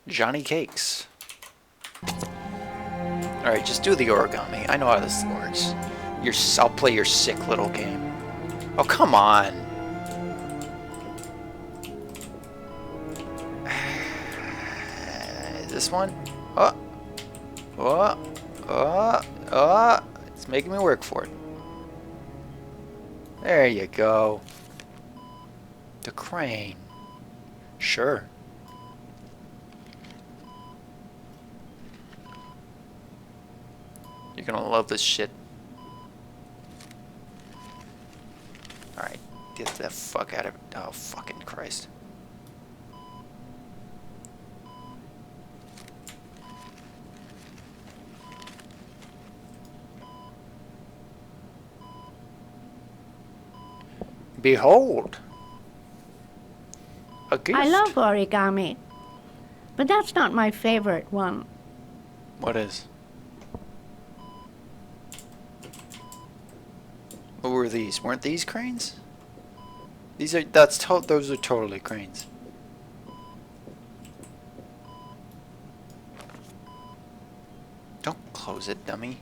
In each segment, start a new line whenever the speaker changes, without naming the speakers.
Johnny Cakes. Alright, just do the origami. I know how this works. I'll play your sick little game. Oh, come on. This one? Oh. Oh. Oh. Oh. It's making me work for it. There you go. The crane. Sure. You're gonna love this shit. Alright, get the fuck out of it. Oh, fucking Christ. Behold! A gift.
I love origami, but that's not my favorite one.
What is? What were these? Weren't these cranes? Those are totally cranes. Don't close it, dummy.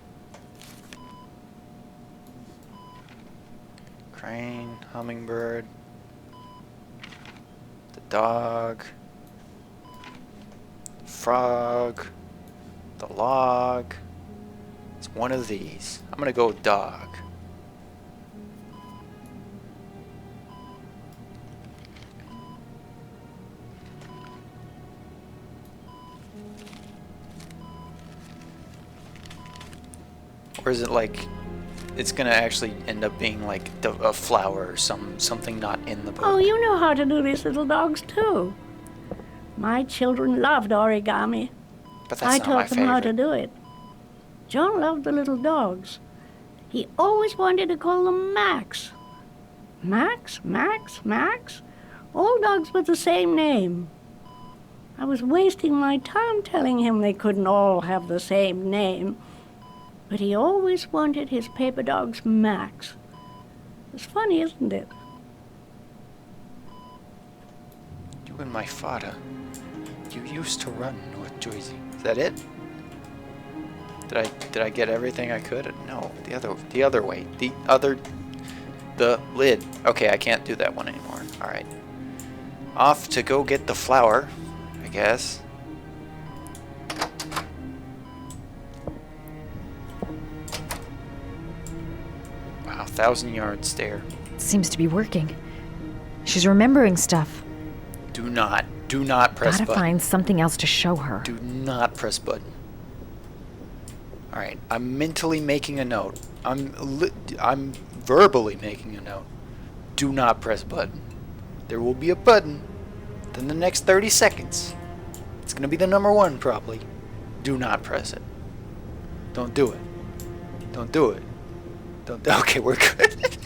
Crane, hummingbird, the dog, frog, the log. It's one of these. I'm gonna go with dog. Or is it like it's gonna actually end up being like a flower or something not in the book?
Oh, you know how to do these little dogs too. My children loved origami.
But that's
I
not my
taught them how to
favorite.
do it. John loved the little dogs. He always wanted to call them Max. Max, Max, Max? All dogs with the same name. I was wasting my time telling him they couldn't all have the same name. But he always wanted his paper dogs Max. It's funny, isn't it?
You and my father. You used to run North Jersey. Is that it? Did I get everything I could? No, the other way. The lid. Okay, I can't do that one anymore. All right. Off to go get the flour, I guess. Wow, 1,000-yard stare.
Seems to be working. She's remembering stuff.
Do not press
Gotta
button.
find something else to show her.
Do not press button. Alright, I'm mentally making a note. I'm verbally making a note. Do not press button. There will be a button. Then the next 30 seconds. It's gonna be the number one probably. Do not press it. Don't do it. Don't do it. Okay, we're good.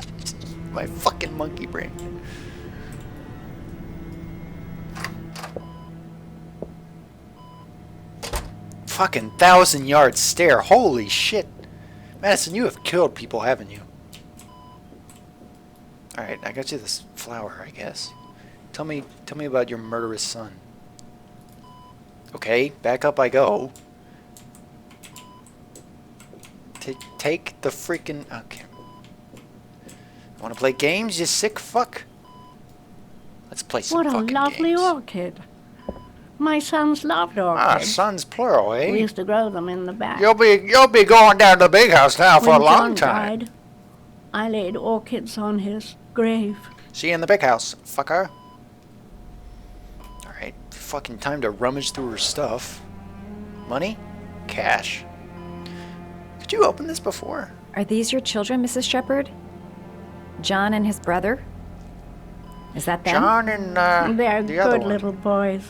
My fucking monkey brain. Fucking 1,000-yard stare. Holy shit. Madison, you have killed people, haven't you? Alright, I got you this flower, I guess. Tell me about your murderous son. Okay, back up I go. Take the freaking... Okay. Wanna play games, you sick fuck? Let's play some
What a
fucking
lovely
games.
orchid. My sons loved
Ah,
orchids.
sons plural,
We
eh?
used to grow them in the back.
You'll be going down to the big house now for a
When
long
John
time.
died, I laid orchids on his grave.
See you in the big house, fucker. Alright, fucking time to rummage through her stuff. Money? Cash. Did you open this before?
Are these your children, Mrs. Shepherd? John and his brother? Is that them?
John and
They're
the other
good
one.
little boys.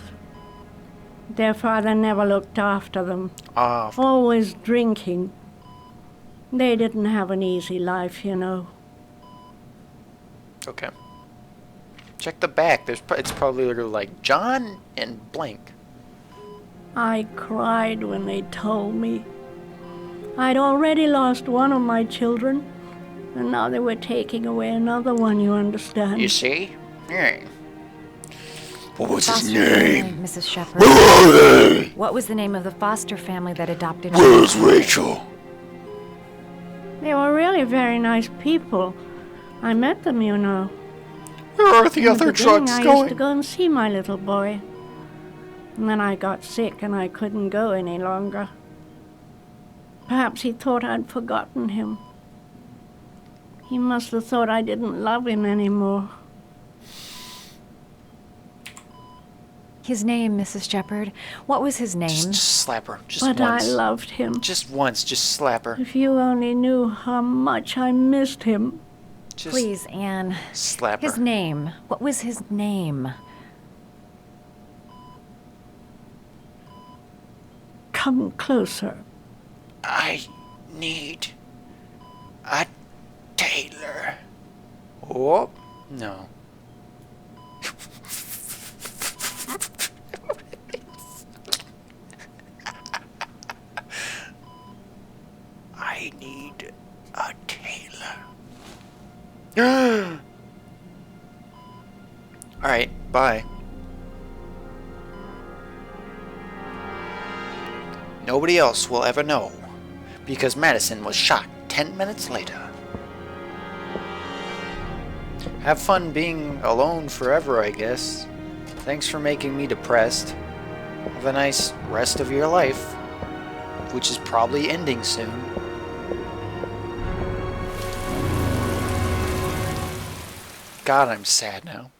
Their father never looked after them,
Ah,
always drinking. They didn't have an easy life, you know.
okay. Check the back. It's probably literally like John and blank.
I cried when they told me. I'd already lost one of my children, and now they were taking away another one, you understand.
You see? Yeah. What was his
Foster
name?
family, Mrs. Shepard.
Where are they?
What was the name of the foster family that adopted him?
Where's Rachel?
They were really very nice people. I met them, you know.
Where are the
In
other
beginning,
trucks
I used
going?
to go and see my little boy. And then I got sick and I couldn't go any longer. Perhaps he thought I'd forgotten him. He must have thought I didn't love him anymore.
His name, Mrs. Shepard. What was his name?
Just slap her. Just
But
once.
I loved him.
Just once. Just slap her.
If you only knew how much I missed him.
Just
Please, Anne.
slap
His
her.
name. What was his name?
Come closer.
I need a tailor. Oh, no. I need a tailor. Alright, bye. Nobody else will ever know, because Madison was shot 10 minutes later. Have fun being alone forever, I guess. Thanks for making me depressed. Have a nice rest of your life, which is probably ending soon. God, I'm sad now.